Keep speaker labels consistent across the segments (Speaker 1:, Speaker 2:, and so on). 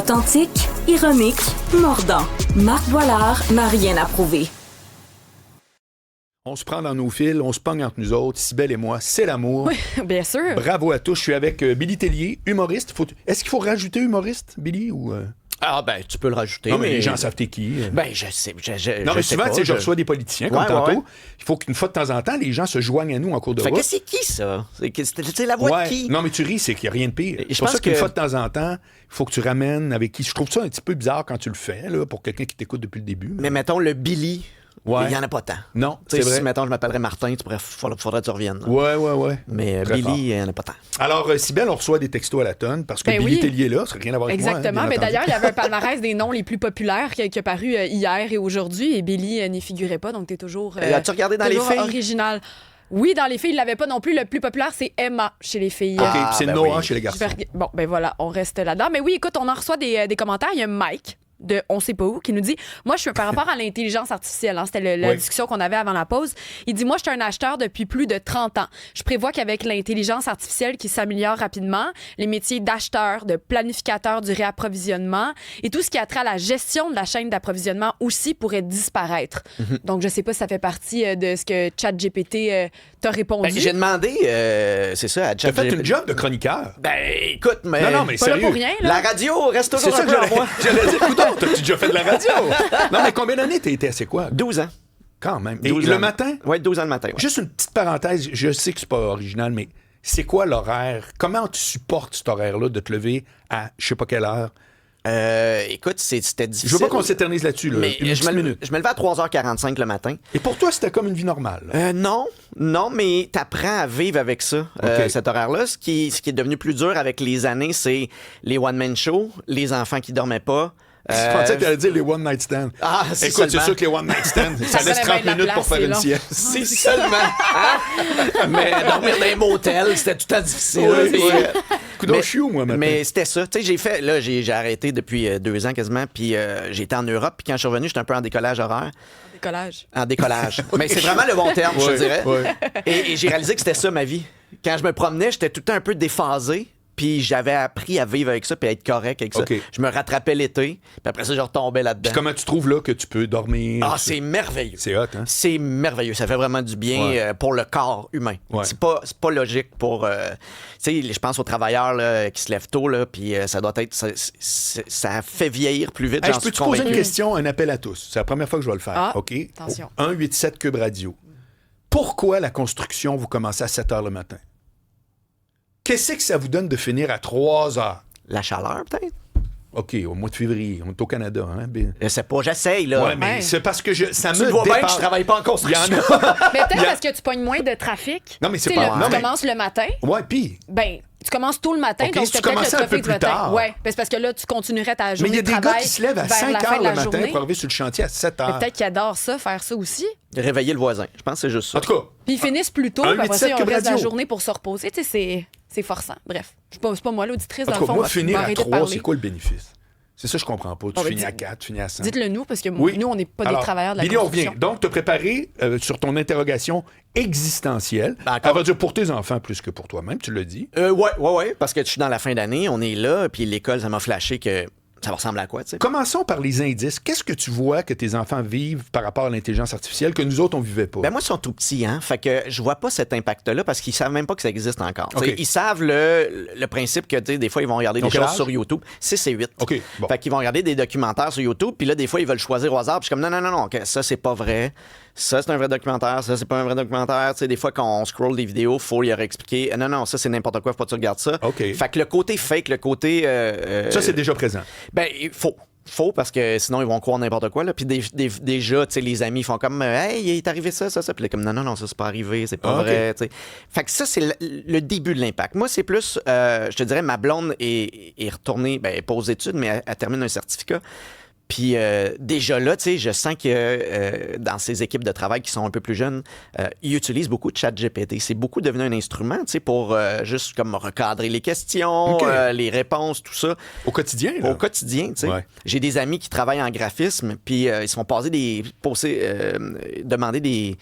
Speaker 1: Authentique, ironique, mordant. Marc Boilard n'a rien à prouver.
Speaker 2: On se prend dans nos fils, on se pogne entre nous autres, Cybèle et moi, c'est l'amour.
Speaker 3: Oui, bien sûr.
Speaker 2: Bravo à tous. Je suis avec Billy Tellier, humoriste. Est-ce qu'il faut rajouter humoriste, Billy, ou...
Speaker 4: Ah, ben, tu peux le rajouter.
Speaker 2: Non, mais les gens savent t'es qui.
Speaker 4: Ben, je sais.
Speaker 2: Non, mais
Speaker 4: sais
Speaker 2: souvent,
Speaker 4: pas,
Speaker 2: tu sais, je reçois des politiciens, comme tantôt.
Speaker 4: Ouais.
Speaker 2: Il faut qu'une fois de temps en temps, les gens se joignent à nous en cours de route.
Speaker 4: Fait que c'est qui, ça? C'est la voix de qui?
Speaker 2: Non, mais tu ris, c'est qu'il n'y a rien de pire.
Speaker 4: Je
Speaker 2: C'est pour
Speaker 4: pense
Speaker 2: ça qu'une
Speaker 4: que-
Speaker 2: fois de temps en temps, il faut que tu ramènes avec qui. Je trouve ça un petit peu bizarre quand tu le fais, là, pour quelqu'un qui t'écoute depuis le début.
Speaker 4: Mais mettons, le Billy,
Speaker 2: Ouais.
Speaker 4: il n'y en a pas tant.
Speaker 2: Non,
Speaker 4: Tu sais,
Speaker 2: c'est vrai.
Speaker 4: si, mettons, je m'appellerais Martin, faudrait que tu reviennes. là.
Speaker 2: Ouais.
Speaker 4: Mais
Speaker 2: Très
Speaker 4: Billy,
Speaker 2: fort.
Speaker 4: il n'y en a pas tant.
Speaker 2: Alors, Cybèle, on reçoit des textos à la tonne parce que
Speaker 3: Ben
Speaker 2: Billy
Speaker 3: oui.
Speaker 2: Tellier est là, ça n'a rien à voir avec moi.
Speaker 3: Exactement.
Speaker 2: Hein, bien
Speaker 3: Mais
Speaker 2: entendu.
Speaker 3: d'ailleurs, il y avait un palmarès des noms les plus populaires qui a paru hier et aujourd'hui. Et Billy n'y figurait pas, donc tu es toujours.
Speaker 4: As-tu regardé dans les
Speaker 3: toujours
Speaker 4: filles?
Speaker 3: original. Oui, dans les filles, il l'avait pas non plus. Le plus populaire, c'est Emma chez les filles.
Speaker 2: OK,
Speaker 4: Ah,
Speaker 2: puis c'est
Speaker 4: ben
Speaker 2: Noah
Speaker 4: oui.
Speaker 2: chez les garçons.
Speaker 3: Bon, ben voilà, on reste là-dedans. Mais oui, écoute, on en reçoit des commentaires. Il y a Mike de On sait pas où qui nous dit moi je suis par rapport à l'intelligence artificielle, hein, c'était la
Speaker 2: Oui.
Speaker 3: discussion qu'on avait avant la pause. Il dit moi je suis un acheteur depuis plus de 30 ans. Je prévois qu'avec l'intelligence artificielle qui s'améliore rapidement, les métiers d'acheteur, de planificateur du réapprovisionnement et tout ce qui a trait à la gestion de la chaîne d'approvisionnement aussi pourrait disparaître. Donc je sais pas si ça fait partie de ce que ChatGPT t'a répondu.
Speaker 4: Ben, j'ai demandé, c'est ça, à
Speaker 2: Tu as fait
Speaker 4: ChatGPT.
Speaker 2: une job de chroniqueur.
Speaker 4: Ben, écoute, mais.
Speaker 2: Non, mais
Speaker 3: pas là
Speaker 2: sérieux.
Speaker 3: pour rien là.
Speaker 4: La radio reste
Speaker 2: C'est
Speaker 4: toujours
Speaker 2: ça
Speaker 4: un
Speaker 2: que
Speaker 4: peu en moi.
Speaker 2: j'allais dire. Coudonc, t'as-tu déjà fait de la radio? Non, mais combien d'années t'as été à C'est quoi?
Speaker 4: 12 ans.
Speaker 2: Quand même. Et
Speaker 4: 12
Speaker 2: le
Speaker 4: ans.
Speaker 2: matin?
Speaker 4: Oui, 12 ans le matin. Ouais.
Speaker 2: Juste une petite parenthèse, je sais que c'est pas original, mais c'est quoi l'horaire? Comment tu supportes cet horaire-là de te lever à je sais pas quelle heure?
Speaker 4: Écoute, c'était difficile.
Speaker 2: Je veux pas qu'on s'éternise là-dessus, là.
Speaker 4: Mais
Speaker 2: Une
Speaker 4: je
Speaker 2: petite
Speaker 4: me
Speaker 2: minute.
Speaker 4: levais à 3h45 le matin.
Speaker 2: Et pour toi, c'était comme une vie normale. là.
Speaker 4: Non, mais t'apprends à vivre avec ça,
Speaker 2: OK.
Speaker 4: cet horaire-là. Ce qui est devenu plus dur avec les années, c'est les one-man shows, les enfants qui dormaient pas.
Speaker 2: Je pensais que tu allais dire les one night stands.
Speaker 4: Ah, c'est
Speaker 2: Écoute, c'est
Speaker 4: seulement.
Speaker 2: sûr que les one night stands, ça laisse
Speaker 3: prenait
Speaker 2: 30
Speaker 3: bien de la
Speaker 2: minutes pour
Speaker 3: place,
Speaker 2: faire
Speaker 3: c'est
Speaker 2: une
Speaker 3: long.
Speaker 2: sieste.
Speaker 4: C'est seulement. Hein? Mais dormir dans un motel, c'était tout le temps difficile.
Speaker 2: Oui,
Speaker 4: Puis,
Speaker 2: oui.
Speaker 4: mais-
Speaker 2: Coup chiou, moi, maintenant.
Speaker 4: Mais c'était ça. Tu sais, j'ai arrêté depuis 2 ans quasiment, puis j'ai été en Europe, puis quand je suis revenu, j'étais un peu en décollage horaire.
Speaker 3: Décollage.
Speaker 4: En décollage. Mais c'est vraiment le bon terme, je te dirais.
Speaker 2: Ouais.
Speaker 4: Et j'ai réalisé que c'était ça ma vie. Quand je me promenais, j'étais tout le temps un peu déphasé. Puis j'avais appris à vivre avec ça puis à être correct avec ça.
Speaker 2: OK.
Speaker 4: Je me rattrapais l'été, puis après ça, je retombais là-dedans.
Speaker 2: Puis comment tu trouves là que tu peux dormir?
Speaker 4: Ah, c'est merveilleux.
Speaker 2: C'est hot, hein?
Speaker 4: C'est merveilleux. Ça fait vraiment du bien
Speaker 2: Ouais.
Speaker 4: pour le corps humain.
Speaker 2: Ouais.
Speaker 4: C'est pas logique pour... tu sais, je pense aux travailleurs là, qui se lèvent tôt, là, puis ça doit être... Ça fait vieillir plus vite,
Speaker 2: Hey, je
Speaker 4: j'en suis
Speaker 2: peux te poser une
Speaker 4: convaincu.
Speaker 2: question, un appel à tous? C'est la première fois que je vais le faire,
Speaker 3: Ah,
Speaker 2: OK?
Speaker 3: attention.
Speaker 2: 187 Cube Radio. Pourquoi la construction, vous commencez à 7 h le matin? Qu'est-ce que ça vous donne de finir à 3 h?
Speaker 4: La chaleur, peut-être?
Speaker 2: OK, au mois de février, on est au Canada, hein? Ben-
Speaker 4: Je sais pas, j'essaye, là.
Speaker 2: Ouais, mais
Speaker 3: Ouais.
Speaker 2: c'est parce que ça
Speaker 4: Tu
Speaker 2: me
Speaker 4: le vois bien que
Speaker 2: dépasse.
Speaker 4: je travaille pas en
Speaker 2: Il y
Speaker 4: construction.
Speaker 2: en a.
Speaker 3: Mais peut-être
Speaker 2: Il y a-
Speaker 3: parce que tu pognes moins de trafic.
Speaker 2: Non, mais c'est
Speaker 3: Tu sais,
Speaker 2: pas-
Speaker 3: là,
Speaker 2: non,
Speaker 3: tu
Speaker 2: mais-
Speaker 3: commences le matin.
Speaker 2: Ouais, puis...
Speaker 3: Ben, tu commences tôt le matin,
Speaker 2: OK,
Speaker 3: donc
Speaker 2: si tu
Speaker 3: t'as peut-être
Speaker 2: commençais
Speaker 3: le
Speaker 2: un peu
Speaker 3: trafic du
Speaker 2: plus
Speaker 3: matin.
Speaker 2: tard.
Speaker 3: Ouais, ben, c'est parce que là, tu continuerais ta
Speaker 2: Mais
Speaker 3: journée
Speaker 2: il y a
Speaker 3: de
Speaker 2: des gars
Speaker 3: travail
Speaker 2: qui se lèvent à
Speaker 3: vers
Speaker 2: 5
Speaker 3: la fin
Speaker 2: h
Speaker 3: de
Speaker 2: le
Speaker 3: la
Speaker 2: matin
Speaker 3: journée.
Speaker 2: pour arriver sur le chantier à 7
Speaker 3: Mais
Speaker 2: h.
Speaker 3: peut-être qu'ils adorent ça, faire ça aussi.
Speaker 4: Réveiller le voisin. Je pense que c'est juste ça.
Speaker 2: En tout cas,
Speaker 3: Puis ils finissent plus tôt,
Speaker 2: Un
Speaker 3: puis après ça,
Speaker 2: 8-7
Speaker 3: ils ont le
Speaker 2: Cube
Speaker 3: reste de la
Speaker 2: Radio.
Speaker 3: journée pour se reposer. Tu sais, c'est forçant. Bref, c'est pas moi l'auditrice,
Speaker 2: en
Speaker 3: dans
Speaker 2: tout
Speaker 3: le
Speaker 2: cas
Speaker 3: fond.
Speaker 2: moi,
Speaker 3: on
Speaker 2: finir
Speaker 3: va
Speaker 2: à
Speaker 3: arrêter de
Speaker 2: 3,
Speaker 3: parler.
Speaker 2: c'est quoi le bénéfice? C'est ça, je comprends pas. Tu
Speaker 3: Bon, ben,
Speaker 2: finis à
Speaker 3: dis-
Speaker 2: 4, tu finis à 5.
Speaker 3: Dites-le nous, parce que
Speaker 2: Oui.
Speaker 3: nous, on n'est pas
Speaker 2: Alors,
Speaker 3: des travailleurs de la
Speaker 2: Billy, on revient.
Speaker 3: construction.
Speaker 2: Donc, te préparer sur ton interrogation existentielle.
Speaker 4: D'accord.
Speaker 2: Elle va dire pour tes enfants plus que pour toi-même, tu l'as dit.
Speaker 4: Ouais, parce que je suis dans la fin d'année, on est là, puis l'école, ça m'a flashé que ça ressemble à quoi, tu sais?
Speaker 2: Commençons par les indices. Qu'est-ce que tu vois que tes enfants vivent par rapport à l'intelligence artificielle que nous autres, on vivait pas?
Speaker 4: Ben moi, ils sont tout petits, hein. Fait que je vois pas cet impact-là parce qu'ils savent même pas que ça existe encore.
Speaker 2: OK.
Speaker 4: T'sais, ils savent le principe que, tu sais, des fois, ils vont regarder
Speaker 2: Donc,
Speaker 4: des
Speaker 2: quel
Speaker 4: choses
Speaker 2: âge?
Speaker 4: sur YouTube. 6 et 8.
Speaker 2: OK, bon.
Speaker 4: Fait qu'ils vont regarder des documentaires sur YouTube, puis là, des fois, ils veulent choisir au hasard. Puis je suis comme, non, OK, ça, c'est pas vrai. Ça, c'est un vrai documentaire. Ça, c'est pas un vrai documentaire. Tu sais, des fois, quand on scroll des vidéos, faut leur expliquer, non, ça, c'est n'importe quoi, faut pas que tu regardes ça.
Speaker 2: OK.
Speaker 4: Fait que le côté fake, le côté...
Speaker 2: Ça, c'est déjà présent.
Speaker 4: Ben, il faut parce que sinon ils vont croire n'importe quoi là. Puis déjà, tu sais, les amis font comme hey, il est arrivé ça. Puis là, comme non, ça c'est pas arrivé, c'est pas
Speaker 2: Ah, OK.
Speaker 4: vrai. Tu sais. Fait que ça c'est le début de l'impact. Moi c'est plus, je te dirais, ma blonde est retournée, ben, pas aux études, mais elle termine un certificat. Puis déjà là, tu sais, je sens que dans ces équipes de travail qui sont un peu plus jeunes, ils utilisent beaucoup de ChatGPT. C'est beaucoup devenu un instrument, tu sais, pour juste comme recadrer les questions,
Speaker 2: OK.
Speaker 4: les réponses, tout ça.
Speaker 2: Au quotidien, là.
Speaker 4: Au quotidien, tu sais.
Speaker 2: Ouais.
Speaker 4: J'ai des amis qui travaillent en graphisme, puis ils se font demander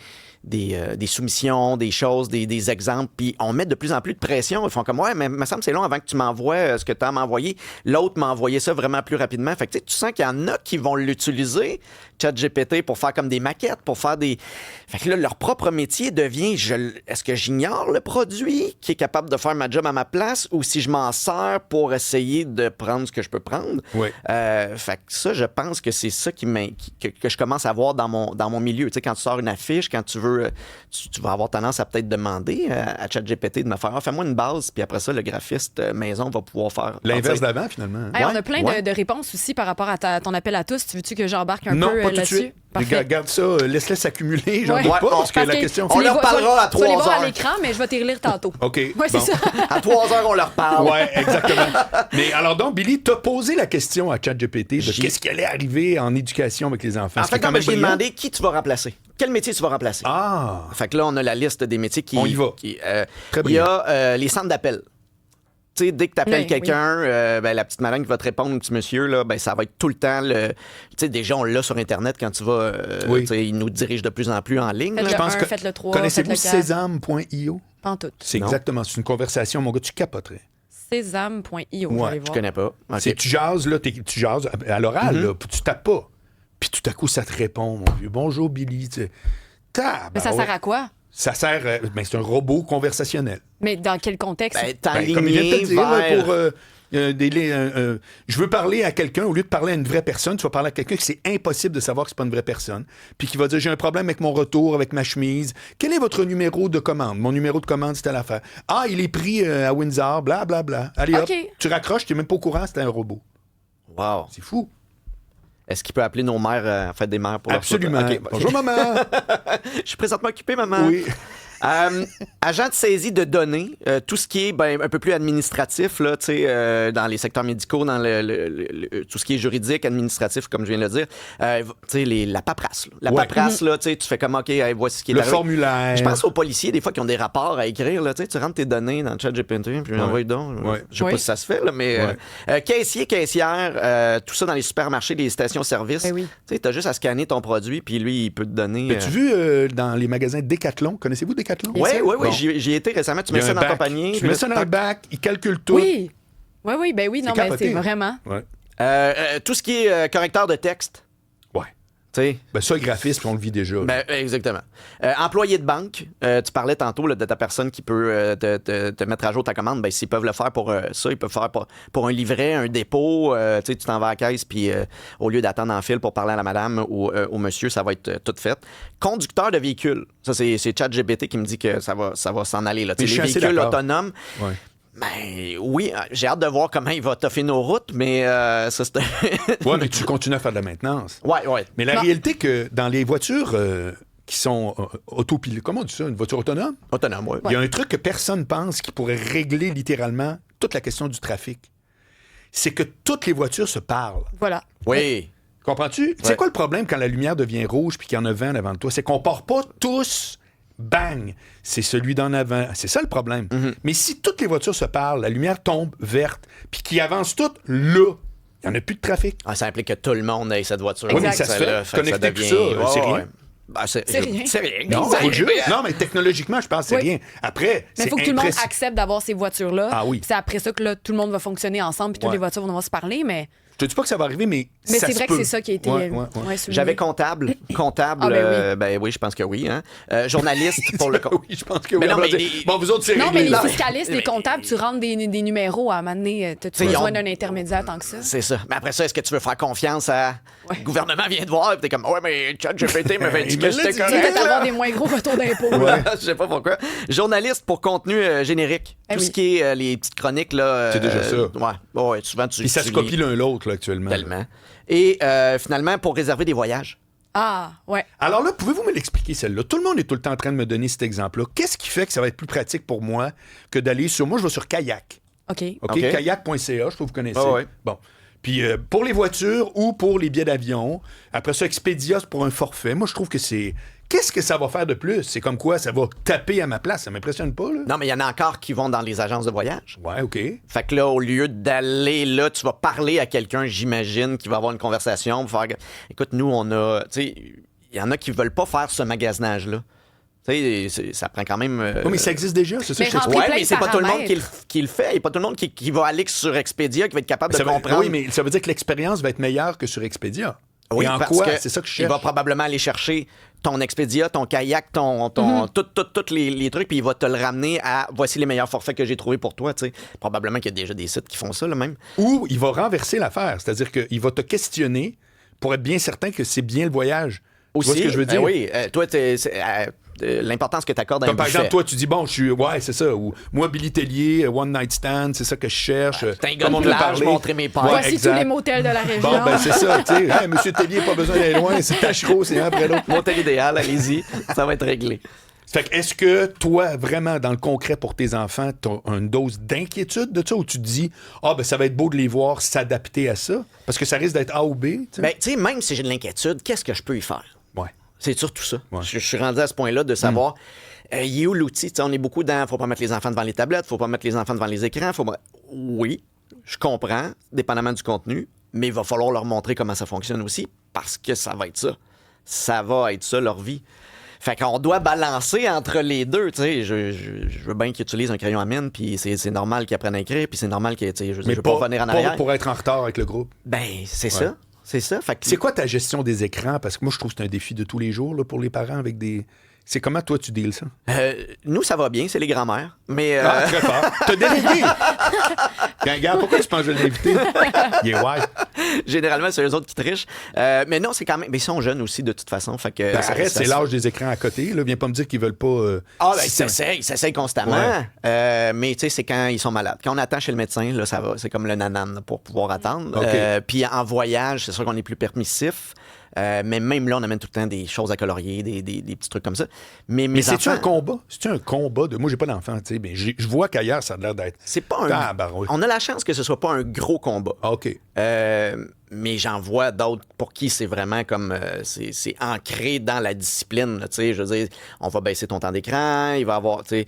Speaker 4: des soumissions, des choses, des exemples, puis on met de plus en plus de pression. Ils font comme, ouais, mais il me semble que c'est long avant que tu m'envoies ce que tu as à m'envoyer. L'autre m'a envoyé ça vraiment plus rapidement. Fait que tu sens qu'il y en a qui vont l'utiliser, ChatGPT, pour faire comme des maquettes, pour faire des... Fait que là, leur propre métier devient, est-ce que j'ignore le produit qui est capable de faire ma job à ma place ou si je m'en sers pour essayer de prendre ce que je peux prendre?
Speaker 2: Oui.
Speaker 4: Fait que ça, je pense que c'est ça que je commence à voir dans mon milieu. Tu sais, quand tu sors une affiche, quand tu veux, tu vas avoir tendance à peut-être demander à ChatGPT de me faire fais-moi une base, puis après ça, le graphiste maison va pouvoir faire
Speaker 2: L'inverse d'avant, finalement.
Speaker 3: Hey,
Speaker 4: Ouais,
Speaker 3: on a plein de réponses aussi par rapport à ton appel à tous. Tu veux-tu que j'embarque un
Speaker 2: Non,
Speaker 3: peu
Speaker 2: pas tout de
Speaker 3: là-dessus?
Speaker 2: suite.
Speaker 3: Parfait.
Speaker 2: Garde ça, laisse-les s'accumuler. J'en
Speaker 3: Ouais.
Speaker 2: doute pas,
Speaker 4: Ouais,
Speaker 2: parce que
Speaker 3: Parce
Speaker 2: la
Speaker 3: que
Speaker 2: question...
Speaker 4: On leur parlera à
Speaker 3: tu vas les
Speaker 4: 3
Speaker 3: voir à
Speaker 4: heures.
Speaker 3: l'écran, mais je vais te les relire tantôt.
Speaker 2: OK.
Speaker 3: Oui, c'est
Speaker 2: bon.
Speaker 3: ça.
Speaker 4: À 3 heures, on leur parle.
Speaker 2: Ouais, exactement. Mais alors donc, Billy, t'as posé la question à ChatGPT de qu'est-ce qui allait arriver en éducation avec les enfants.
Speaker 4: En
Speaker 2: Ce qui
Speaker 4: fait,
Speaker 2: est quand
Speaker 4: quand
Speaker 2: même
Speaker 4: j'ai
Speaker 2: brillant.
Speaker 4: demandé qui tu vas remplacer. Quel métier tu vas remplacer?
Speaker 2: Ah!
Speaker 4: Fait que là, on a la liste des métiers qui...
Speaker 2: On y va. Très
Speaker 4: il y a les centres d'appel. Tu sais, dès que tu appelles
Speaker 3: Oui,
Speaker 4: quelqu'un, ben, la petite madame qui va te répondre, le petit monsieur, là, ben, ça va être tout le temps le. Tu sais, déjà, on l'a sur Internet quand tu vas.
Speaker 2: Oui.
Speaker 4: Tu sais, il nous dirige de plus en plus en ligne.
Speaker 3: Faites
Speaker 4: là.
Speaker 3: le
Speaker 2: Je pense
Speaker 3: 1,
Speaker 2: que-
Speaker 3: faites le 3,
Speaker 2: Connaissez-vous
Speaker 3: faites le 4.
Speaker 2: Sésame.io?
Speaker 3: Pas en tout.
Speaker 2: C'est
Speaker 4: Non.
Speaker 2: exactement, c'est une conversation, mon gars, tu capoterais.
Speaker 3: Sésame.io, vous
Speaker 2: Ouais,
Speaker 3: allez
Speaker 4: Je
Speaker 3: voir.
Speaker 4: connais pas. OK.
Speaker 2: C'est tu jases, là, tu jases à l'oral, là, puis tu tapes pas. Puis tout à coup, ça te répond, mon vieux. Bonjour, Billy. Tu sais.
Speaker 3: Mais ça sert à quoi?
Speaker 2: Ça sert, ben, c'est un robot conversationnel.
Speaker 3: Mais dans quel contexte?
Speaker 4: Ben,
Speaker 2: Ben, comme il vient de te
Speaker 4: t'enligner
Speaker 2: dire, là,
Speaker 4: vers.
Speaker 2: pour je veux parler à quelqu'un, au lieu de parler à une vraie personne, tu vas parler à quelqu'un que c'est impossible de savoir que c'est pas une vraie personne, puis qui va dire j'ai un problème avec mon retour, avec ma chemise. Quel est votre numéro de commande? Mon numéro de commande, c'était l'affaire. Ah, il est pris à Windsor, bla bla bla. Allez hop,
Speaker 3: OK.
Speaker 2: tu raccroches, tu n'es même pas au courant, c'était un robot.
Speaker 4: Wow.
Speaker 2: C'est fou.
Speaker 4: Est-ce qu'il peut appeler nos mères, en fait, des mères pour leur
Speaker 2: Absolument.
Speaker 4: photo? OK, bon.
Speaker 2: Bonjour maman.
Speaker 4: Je suis présentement occupé, maman.
Speaker 2: Oui.
Speaker 4: Agent de saisie de données, tout ce qui est un peu plus administratif, là, dans les secteurs médicaux, dans tout ce qui est juridique, administratif, comme je viens de le dire, la paperasse. Là. La
Speaker 2: Ouais.
Speaker 4: paperasse, là, tu fais comme, OK, hey, voici ce qui est
Speaker 2: Le
Speaker 4: arrivé.
Speaker 2: formulaire.
Speaker 4: Je pense aux policiers, des fois, qui ont des rapports à écrire. Là, tu rentres tes données dans le chat GPT, puis envoie donc.
Speaker 2: Ouais.
Speaker 4: Je sais
Speaker 3: Oui.
Speaker 4: pas si ça se fait, là, mais caissier, caissière, tout ça dans les supermarchés, les stations-service.
Speaker 3: Ben oui.
Speaker 4: Tu as juste à scanner ton produit, puis lui, il peut te donner...
Speaker 2: As-tu vu dans les magasins Decathlon? Connaissez-vous Decathlon?
Speaker 3: Bien
Speaker 4: Oui,
Speaker 3: sûr.
Speaker 4: oui, oui,
Speaker 2: Bon.
Speaker 4: j'y ai été récemment. Tu
Speaker 2: Il y
Speaker 4: mets
Speaker 2: a
Speaker 4: ça
Speaker 2: un
Speaker 4: dans ton
Speaker 2: bac.
Speaker 4: panier.
Speaker 2: Tu
Speaker 4: puis
Speaker 2: mets
Speaker 4: là,
Speaker 2: ça dans le
Speaker 4: tac.
Speaker 2: bac, il calcule tout.
Speaker 3: Oui. Oui, ben oui, non, mais
Speaker 2: capoté.
Speaker 3: c'est vraiment.
Speaker 2: Ouais.
Speaker 4: Tout ce qui est correcteur de texte.
Speaker 2: Ouais.
Speaker 4: Tu sais.
Speaker 2: Ben ça, le graphisme, on le vit déjà.
Speaker 4: Ben, exactement. Employé de banque, tu parlais tantôt là, de ta personne qui peut te mettre à jour ta commande. Ben, s'ils peuvent le faire pour ça, ils peuvent faire pour un livret, un dépôt. Tu t'en vas à la caisse, puis au lieu d'attendre en fil pour parler à la madame ou au monsieur, ça va être tout fait. Conducteur de véhicule. Ça, c'est ChatGPT qui me dit que ça va s'en aller. Là.
Speaker 2: Mais
Speaker 4: Tu sais,
Speaker 2: je
Speaker 4: les
Speaker 2: suis assez
Speaker 4: véhicules
Speaker 2: d'accord.
Speaker 4: autonomes.
Speaker 2: Ouais.
Speaker 4: Ben oui, j'ai hâte de voir comment il va toffer nos routes, mais ça, c'est...
Speaker 2: Ouais, mais tu continues à faire de la maintenance.
Speaker 4: ouais.
Speaker 2: Mais la
Speaker 3: Non.
Speaker 2: réalité que dans les voitures qui sont autopilotées, comment on dit ça, une voiture autonome,
Speaker 4: Autonome, ouais.
Speaker 2: il y a un truc que personne pense qui pourrait régler littéralement toute la question du trafic. C'est que toutes les voitures se parlent.
Speaker 3: Voilà.
Speaker 4: Oui.
Speaker 2: Comprends-tu? C'est quoi le problème quand la lumière devient rouge puis qu'il y en a 20 devant toi? C'est qu'on part pas tous, bang, c'est celui d'en avant. C'est ça le problème. Mais si toutes les voitures se parlent, la lumière tombe verte puis qu'ils avancent toutes là, il n'y en a plus de trafic.
Speaker 4: Ah, ça implique que tout le monde ait cette voiture.
Speaker 2: Oui, mais ça se fait. Connecter tout ça, c'est rien.
Speaker 4: Ben,
Speaker 3: C'est rien.
Speaker 4: C'est rien.
Speaker 2: Non,
Speaker 4: C'est
Speaker 2: faut le
Speaker 4: rien.
Speaker 2: jurer. Non, mais technologiquement, je pense que c'est
Speaker 3: Oui.
Speaker 2: rien. Après,
Speaker 3: Mais il
Speaker 2: c'est
Speaker 3: faut que tout le monde
Speaker 2: impressionnant.
Speaker 3: accepte d'avoir ces voitures-là.
Speaker 2: Ah oui.
Speaker 3: Puis c'est après ça que là, tout le monde va fonctionner ensemble, puis toutes
Speaker 2: Ouais.
Speaker 3: les voitures vont devoir se parler, mais
Speaker 2: Je te dis pas que ça va arriver, mais
Speaker 3: c'est
Speaker 2: ça se
Speaker 3: vrai
Speaker 2: peut.
Speaker 3: que c'est ça qui a été
Speaker 2: Ouais.
Speaker 3: souligné.
Speaker 4: J'avais comptable. Comptable,
Speaker 3: Ah, ben oui.
Speaker 4: ben oui, je pense que oui. Hein. Journaliste pour le compte.
Speaker 2: Oui, je pense que
Speaker 4: Mais
Speaker 2: oui.
Speaker 4: non,
Speaker 2: On va
Speaker 4: mais
Speaker 2: dire,
Speaker 4: les-
Speaker 2: Bon, vous autres, c'est
Speaker 3: Non, mais
Speaker 2: réglé.
Speaker 3: les
Speaker 2: là.
Speaker 3: fiscalistes, les comptables, tu rentres des numéros à un moment donné. T'as-tu
Speaker 4: Ils
Speaker 3: besoin
Speaker 4: ont-
Speaker 3: d'un intermédiaire tant que ça?
Speaker 4: C'est ça. Mais après ça, est-ce que tu veux faire confiance à.
Speaker 3: Ouais.
Speaker 4: Le gouvernement vient de voir, puis t'es comme, ouais, mais ChatGPT me fait dit
Speaker 2: Il
Speaker 4: que
Speaker 2: me
Speaker 4: c'était
Speaker 2: l'a dit.
Speaker 3: Tu sais,
Speaker 4: correct.
Speaker 3: peut-être avoir des moins gros retours d'impôts. là.
Speaker 4: Je sais pas pourquoi. Journaliste pour contenu générique.
Speaker 3: Eh
Speaker 4: Tout
Speaker 3: oui.
Speaker 4: ce qui est les petites chroniques, là.
Speaker 2: C'est déjà ça.
Speaker 4: Ouais, souvent tu.
Speaker 2: Puis ça
Speaker 4: tu
Speaker 2: se
Speaker 4: lis
Speaker 2: copie l'un l'autre, là, actuellement.
Speaker 4: tellement. Et finalement, pour réserver des voyages.
Speaker 3: Ah, ouais.
Speaker 2: Alors là, pouvez-vous me l'expliquer, celle-là? Tout le monde est tout le temps en train de me donner cet exemple-là. Qu'est-ce qui fait que ça va être plus pratique pour moi que d'aller sur... Moi, je vais sur Kayak.
Speaker 3: OK.
Speaker 2: OK?
Speaker 4: OK.
Speaker 2: Kayak.ca, je sais que vous connaissez.
Speaker 4: Ah ouais.
Speaker 2: Bon. Puis pour les voitures ou pour les billets d'avion, après ça, Expedia, c'est pour un forfait. Moi, je trouve que c'est... Qu'est-ce que ça va faire de plus? C'est comme quoi ça va taper à ma place. Ça m'impressionne pas, là?
Speaker 4: Non, mais il y en a encore qui vont dans les agences de voyage.
Speaker 2: Ouais, OK.
Speaker 4: Fait que là, au lieu d'aller là, tu vas parler à quelqu'un, j'imagine, qui va avoir une conversation. Pour faire... Écoute, nous, on a. Tu sais, il y en a qui veulent pas faire ce magasinage-là. Ça prend quand même...
Speaker 2: Oui, mais ça existe déjà, c'est ça
Speaker 3: Mais
Speaker 2: que je
Speaker 3: rentrer
Speaker 2: t'explique.
Speaker 3: plein
Speaker 4: mais
Speaker 3: de
Speaker 4: c'est pas tout le monde
Speaker 3: paramètres.
Speaker 4: qui le fait. Il n'y a pas tout le monde qui va aller sur Expedia, qui va être capable de
Speaker 2: Ça veut-
Speaker 4: comprendre.
Speaker 2: Oui, mais ça veut dire que l'expérience va être meilleure que sur Expedia.
Speaker 4: Oui,
Speaker 2: Et en
Speaker 4: parce
Speaker 2: quoi?
Speaker 4: que
Speaker 2: C'est ça que je
Speaker 4: il
Speaker 2: cherche.
Speaker 4: va probablement aller chercher ton Expedia, ton kayak, tous les trucs, puis il va te le ramener à voici les meilleurs forfaits que j'ai trouvés pour toi. Tu sais. Probablement qu'il y a déjà des sites qui font ça, là, même.
Speaker 2: Ou il va renverser l'affaire. C'est-à-dire qu'il va te questionner pour être bien certain que c'est bien le voyage.
Speaker 4: Aussi,
Speaker 2: Tu vois ce que je veux dire?
Speaker 4: oui, toi, l'importance que tu accordes à un
Speaker 2: Comme par
Speaker 4: buffet.
Speaker 2: exemple, toi, tu dis, bon, je suis. Ouais, c'est ça. Ou moi, Billy Tellier, One Night Stand, c'est ça que je cherche.
Speaker 4: T'es un gars
Speaker 2: Comme
Speaker 4: de
Speaker 2: on a
Speaker 4: plage,
Speaker 2: parlé.
Speaker 4: montrer mes pères.
Speaker 2: Ouais,
Speaker 3: Voici
Speaker 2: exact.
Speaker 3: tous les motels de la région.
Speaker 2: Bon, ben c'est ça, tu sais. Hey, Monsieur Tellier, pas besoin d'aller loin, c'est Tachereau, c'est un après l'autre.
Speaker 4: Motel idéal, allez-y, ça va être réglé.
Speaker 2: Fait que est-ce que toi, vraiment, dans le concret pour tes enfants, tu as une dose d'inquiétude de ça ou tu te dis, ben ça va être beau de les voir s'adapter à ça? Parce que ça risque d'être A ou B, tu sais?
Speaker 4: Ben, tu sais, même si j'ai de l'inquiétude, qu'est-ce que je peux y faire?
Speaker 2: Ouais.
Speaker 4: C'est surtout ça.
Speaker 2: Ouais.
Speaker 4: Je suis rendu à ce point-là de savoir, il est où l'outil? Tu sais, on est beaucoup dans, faut pas mettre les enfants devant les tablettes, faut pas mettre les enfants devant les écrans. Oui, je comprends, dépendamment du contenu, mais il va falloir leur montrer comment ça fonctionne aussi, parce que ça va être ça. Ça va être ça, leur vie. Fait qu'on doit balancer entre les deux, tu sais. Je veux bien qu'ils utilisent un crayon à mine, puis c'est normal qu'ils apprennent à écrire, puis c'est normal qu'ils, tu sais, je veux pas revenir en arrière.
Speaker 2: pour être en retard avec le groupe.
Speaker 4: Ben, c'est ça. C'est ça. Fait que
Speaker 2: C'est quoi ta gestion des écrans? Parce que moi, je trouve que c'est un défi de tous les jours là, pour les parents avec des... C'est comment, toi, tu deals ça?
Speaker 4: nous, ça va bien, c'est les grands-mères. Mais
Speaker 2: Très fort. T'as délégué! Gars, pourquoi tu penses que je vais l'inviter? Il est white.
Speaker 4: généralement, c'est eux autres qui trichent. Mais non, c'est quand même... Mais ils sont jeunes aussi, de toute façon. Fait que,
Speaker 2: Arrête, c'est l'âge des écrans à côté. Là. Viens pas me dire qu'ils veulent pas...
Speaker 4: Ils s'essayent constamment.
Speaker 2: Ouais.
Speaker 4: Mais tu sais, c'est quand ils sont malades. Quand on attend chez le médecin, là, ça va. C'est comme le nanan là, pour pouvoir attendre.
Speaker 2: OK.
Speaker 4: Puis en voyage, c'est sûr qu'on est plus permissif. Mais même là, on amène tout le temps des choses à colorier, des petits trucs comme ça. Mais mes
Speaker 2: c'est-tu
Speaker 4: enfants...
Speaker 2: un combat? C'est-tu un combat de... Moi, j'ai pas d'enfant, tu sais, mais je vois qu'ailleurs, ça a l'air d'être...
Speaker 4: C'est pas un...
Speaker 2: Tabarouette.
Speaker 4: On a la chance que ce soit pas un gros combat.
Speaker 2: Ah, OK.
Speaker 4: Mais j'en vois d'autres pour qui c'est vraiment comme... c'est ancré dans la discipline. Tu sais, je veux dire, on va baisser ton temps d'écran, il va avoir... tu sais,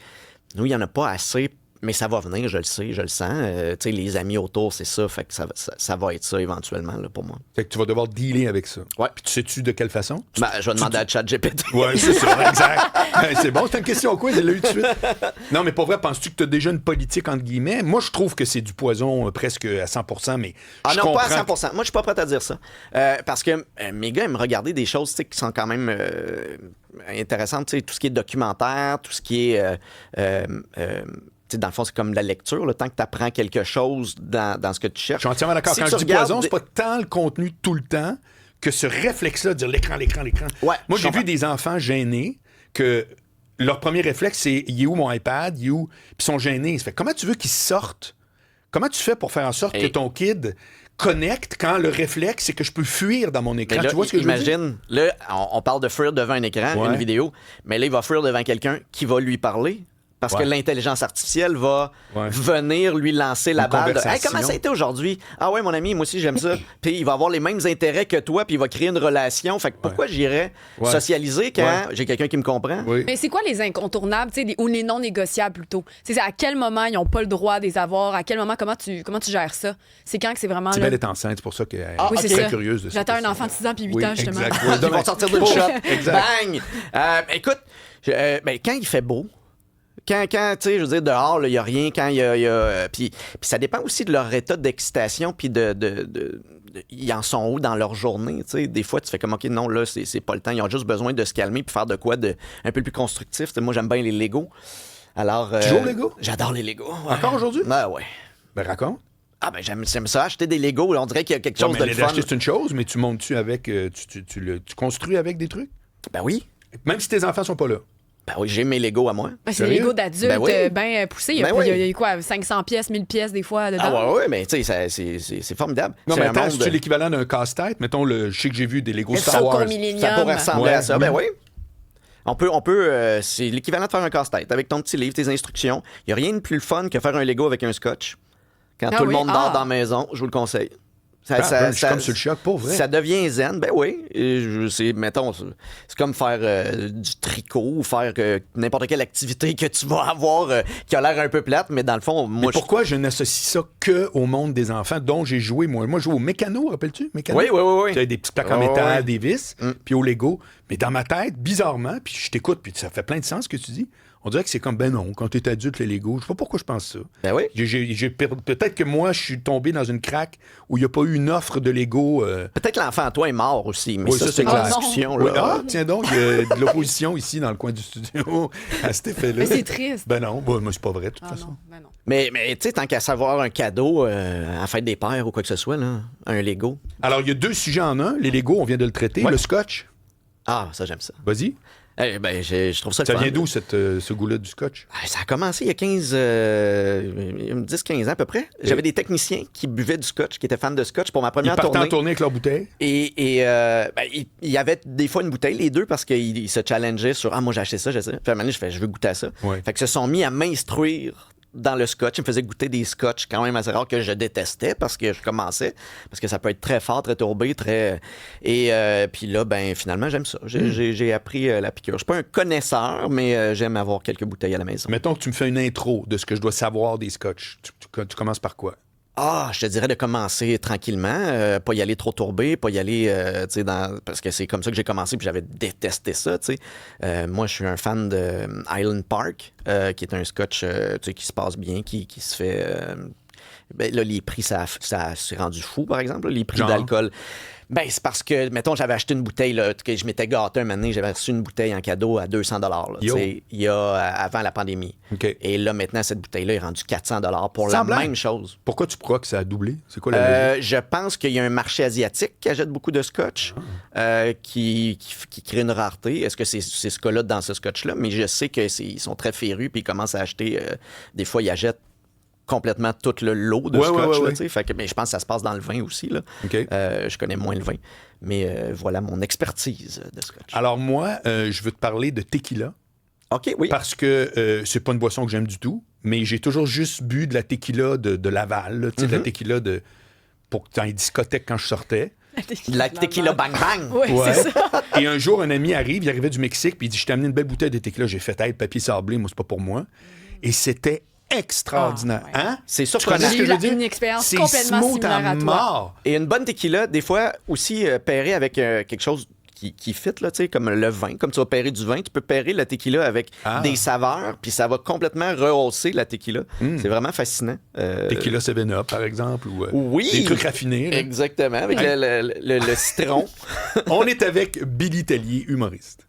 Speaker 4: nous, il n'y en a pas assez, mais ça va venir, je le sais, je le sens. Tu sais, les amis autour, c'est ça, fait que ça va être ça éventuellement là, pour moi.
Speaker 2: Fait que tu vas devoir dealer avec ça.
Speaker 4: Ouais.
Speaker 2: Puis tu sais-tu de quelle façon?
Speaker 4: Ben, je vais demander à ChatGPT.
Speaker 2: Ouais, c'est ça, exact. C'est bon, c'est une question quiz, elle l'a eu tout de suite. Non, mais pas vrai, penses-tu que tu as déjà une politique, entre guillemets? Moi, je trouve que c'est du poison presque à 100%, mais
Speaker 4: Ah
Speaker 2: je
Speaker 4: non, pas
Speaker 2: comprends
Speaker 4: à 100%. Moi, je suis pas prêt à dire ça. Parce que mes gars aiment regarder des choses tu sais, qui sont quand même intéressantes. Tu sais, tout ce qui est documentaire, tout ce qui est... tu sais, dans le fond, c'est comme de la lecture. Le temps que tu apprends quelque chose dans ce que tu cherches.
Speaker 2: Je suis entièrement d'accord.
Speaker 4: Si
Speaker 2: Quand
Speaker 4: tu
Speaker 2: je dis
Speaker 4: regardes
Speaker 2: poison, c'est pas tant le contenu tout le temps que ce réflexe-là de dire l'écran.
Speaker 4: Ouais,
Speaker 2: Moi,
Speaker 4: je
Speaker 2: j'ai
Speaker 4: comprends.
Speaker 2: vu des enfants gênés que leur premier réflexe, c'est « Il est où mon iPad? Il est où? » Puis ils sont gênés. Ça fait, comment tu veux qu'ils sortent? Comment tu fais pour faire en sorte que ton kid connecte quand le réflexe, c'est que je peux fuir dans mon écran?
Speaker 4: Mais là,
Speaker 2: Tu vois ce que je veux dire?
Speaker 4: imagine, là, on parle de fuir devant un écran,
Speaker 2: Ouais.
Speaker 4: une vidéo, mais là, il va fuir devant quelqu'un qui va lui parler. Parce
Speaker 2: Ouais.
Speaker 4: que l'intelligence artificielle va
Speaker 2: Ouais.
Speaker 4: venir lui lancer la
Speaker 2: Une
Speaker 4: balle. De,
Speaker 2: conversation.
Speaker 4: hey, comment ça a été aujourd'hui? Ah ouais, mon ami, moi aussi, j'aime ça. Puis il va avoir les mêmes intérêts que toi, puis il va créer une relation. Fait que pourquoi j'irais
Speaker 2: Ouais.
Speaker 4: socialiser quand
Speaker 2: Ouais.
Speaker 4: j'ai quelqu'un qui me comprend?
Speaker 2: Oui.
Speaker 3: Mais c'est quoi les incontournables, tu sais, ou les non négociables plutôt? C'est à quel moment ils n'ont pas le droit de les avoir? À quel moment, comment tu gères ça? C'est quand que c'est vraiment.
Speaker 2: Tibelle
Speaker 3: Là...
Speaker 2: est enceinte, c'est pour ça qu'elle
Speaker 4: Ah,
Speaker 2: est
Speaker 3: oui, c'est
Speaker 2: très
Speaker 3: ça.
Speaker 2: curieuse de ça.
Speaker 3: J'attends un enfant de 6 ans puis 8 ans, justement.
Speaker 2: Exact.
Speaker 4: Ils vont sortir d'une shot.
Speaker 2: Exact.
Speaker 4: Bang! Écoute, ben, quand il fait beau, quand tu sais, je veux dire, dehors, il n'y a rien, quand il y a... puis ça dépend aussi de leur état d'excitation, puis ils en sont où dans leur journée, tu sais. Des fois, tu fais comme, OK, non, là, c'est pas le temps. Ils ont juste besoin de se calmer puis faire de quoi de un peu plus constructif. Tu sais, moi, j'aime bien les Legos. Alors...
Speaker 2: Tu joues aux Legos?
Speaker 4: J'adore les Legos. Ouais.
Speaker 2: Encore aujourd'hui?
Speaker 4: Ouais.
Speaker 2: Ben, raconte.
Speaker 4: Ah, ben, j'aime ça, acheter des Legos. On dirait qu'il y a quelque chose
Speaker 2: Ouais,
Speaker 4: de
Speaker 2: mais
Speaker 4: le fun.
Speaker 2: l'acheter, c'est une chose, mais tu montes-tu avec... tu construis avec des trucs?
Speaker 4: Ben oui.
Speaker 2: Même si tes enfants sont pas là.
Speaker 4: Ben oui, j'ai mes Legos à moi.
Speaker 3: Ben, c'est des
Speaker 2: Sérieux?
Speaker 3: Legos d'adultes
Speaker 4: Ben oui.
Speaker 3: bien poussés. Il y a,
Speaker 4: Ben oui.
Speaker 3: il y a quoi, 500 pièces, 1000 pièces des fois dedans?
Speaker 4: Ah ouais, mais tu sais, c'est formidable.
Speaker 2: Non,
Speaker 4: C'est
Speaker 2: mais
Speaker 4: un
Speaker 2: attends,
Speaker 4: monde
Speaker 2: c'est-tu l'équivalent d'un casse-tête? Mettons, je sais que j'ai vu des Lego
Speaker 3: Le
Speaker 2: Star Wars.
Speaker 3: Faucon Millennium.
Speaker 4: Ça pourrait ressembler
Speaker 2: Ouais,
Speaker 4: à ça.
Speaker 2: oui.
Speaker 4: Ben oui. On peut c'est l'équivalent de faire un casse-tête avec ton petit livre, tes instructions. Il n'y a rien de plus fun que faire un Lego avec un scotch. Quand
Speaker 3: Ah
Speaker 4: tout le
Speaker 3: oui?
Speaker 4: monde dort
Speaker 3: Ah.
Speaker 4: dans la maison, je vous le conseille.
Speaker 2: Je suis comme sur le choc, pas vrai.
Speaker 4: Ça devient zen, ben oui. Mettons, c'est comme faire du tricot ou faire n'importe quelle activité que tu vas avoir qui a l'air un peu plate, mais dans le fond, moi...
Speaker 2: Mais pourquoi je n'associe ça que au monde des enfants dont j'ai joué, moi? Moi, je joue au mécano, rappelles-tu? Mécano?
Speaker 4: Oui.
Speaker 2: Tu as des petites plaques en métal, des vis, puis au Lego. Mais dans ma tête, bizarrement, puis je t'écoute, puis ça fait plein de sens ce que tu dis, on dirait que c'est comme, ben non, quand t'es adulte, les Legos, je sais pas pourquoi je pense ça.
Speaker 4: Ben oui.
Speaker 2: Peut-être que moi, je suis tombé dans une craque où il n'y a pas eu une offre de Lego.
Speaker 4: Peut-être que l'enfant à toi est mort aussi, mais
Speaker 2: oui,
Speaker 4: ça c'est une
Speaker 2: clair.
Speaker 4: discussion.
Speaker 2: Oui.
Speaker 4: Là.
Speaker 2: Ah, tiens donc, il y a de l'opposition ici dans le coin du studio à cet effet-là.
Speaker 3: Mais c'est triste.
Speaker 2: Ben non, moi, c'est pas vrai, de toute façon.
Speaker 3: Non, ben non.
Speaker 4: Mais tu sais, tant qu'à savoir un cadeau à la fête des pères ou quoi que ce soit, là, un Lego.
Speaker 2: Alors, il y a 2 sujets en un. Les Legos, on vient de le traiter.
Speaker 4: Ouais.
Speaker 2: Le scotch.
Speaker 4: Ah, ça, j'aime ça.
Speaker 2: Vas-y.
Speaker 4: Ben, je trouve ça le
Speaker 2: Ça
Speaker 4: fun.
Speaker 2: vient d'où, ce goût-là du scotch?
Speaker 4: Ça a commencé il y a 10-15 ans à peu près. J'avais des techniciens qui buvaient du scotch, qui étaient fans de scotch pour ma
Speaker 2: Ils
Speaker 4: première
Speaker 2: partaient
Speaker 4: tournée.
Speaker 2: en tournée avec leur bouteille.
Speaker 4: Et il y avait des fois une bouteille, les deux, parce qu'ils se challengeaient sur « Ah, moi, j'ai acheté ça, j'ai ça. » Puis à un moment donné, je veux goûter à ça.
Speaker 2: Ouais.
Speaker 4: Fait que se sont mis à m'instruire dans le scotch. Ils me faisaient goûter des scotch quand même assez rares que je détestais parce que je commençais. Parce que ça peut être très fort, très tourbé, très... Et puis là, ben finalement, j'aime ça. J'ai appris la piqûre. Je suis pas un connaisseur, mais j'aime avoir quelques bouteilles à la maison.
Speaker 2: Mettons que tu me fais une intro de ce que je dois savoir des scotch. Tu commences par quoi?
Speaker 4: Ah, je te dirais de commencer tranquillement, pas y aller trop tourbé, pas y aller, tu sais, parce que c'est comme ça que j'ai commencé, puis j'avais détesté ça, tu sais. Moi, je suis un fan de Highland Park, qui est un scotch, tu sais, qui se passe bien, qui se fait... ben, là, les prix, ça s'est rendu fou, par exemple, là, les prix
Speaker 2: Genre?
Speaker 4: d'alcool. Ben, c'est parce que, mettons, j'avais acheté une bouteille, là, que je m'étais gâté un moment donné, j'avais reçu une bouteille en cadeau à 200 là, tu sais, il y a avant la pandémie.
Speaker 2: OK.
Speaker 4: Et là, maintenant, cette bouteille-là est rendue 400 pour la
Speaker 2: Semblable.
Speaker 4: même chose.
Speaker 2: Pourquoi tu crois que ça a doublé? C'est quoi la logique?
Speaker 4: Je pense qu'il y a un marché asiatique qui achète beaucoup de scotch, qui crée une rareté. Est-ce que c'est ce cas-là dans ce scotch-là? Mais je sais qu'ils sont très férus, puis ils commencent à acheter. Des fois, ils achètent complètement tout le lot de scotch. Là, tu sais. Fait que, mais je pense que ça se passe dans le vin aussi. Là.
Speaker 2: OK.
Speaker 4: Je connais moins le vin. Mais voilà mon expertise de scotch.
Speaker 2: Alors moi, je veux te parler de tequila.
Speaker 4: OK, oui.
Speaker 2: Parce que c'est pas une boisson que j'aime du tout, mais j'ai toujours juste bu de la tequila de Laval, là, tu sais, de la tequila pour dans les discothèques quand je sortais.
Speaker 4: La tequila bang bang.
Speaker 3: Oui,
Speaker 2: Ouais.
Speaker 3: c'est ça.
Speaker 2: Et un jour, un ami arrive, il arrivait du Mexique, puis il dit, je t'ai amené une belle bouteille de tequila. J'ai fait, hey, papier sablé, moi, c'est pas pour moi. Et c'était extraordinaire.
Speaker 3: Ah, ouais.
Speaker 2: Hein?
Speaker 4: C'est
Speaker 2: Tu
Speaker 4: surprenant.
Speaker 2: connais ce que je veux dire?
Speaker 3: Une expérience
Speaker 2: C'est
Speaker 3: complètement
Speaker 2: smooth
Speaker 3: similaire
Speaker 2: à
Speaker 3: à toi.
Speaker 2: mort.
Speaker 4: Et une bonne tequila, des fois aussi pairée avec quelque chose qui fit, là, tu sais, comme le vin. Comme tu vas pairer du vin, tu peux pairer la tequila avec des saveurs, puis ça va complètement rehausser la tequila. C'est vraiment fascinant.
Speaker 2: Tequila 7-Up, par exemple, ou
Speaker 4: Oui.
Speaker 2: des trucs raffinés. là.
Speaker 4: Exactement, avec le citron.
Speaker 2: On est avec Billy Tellier, humoriste.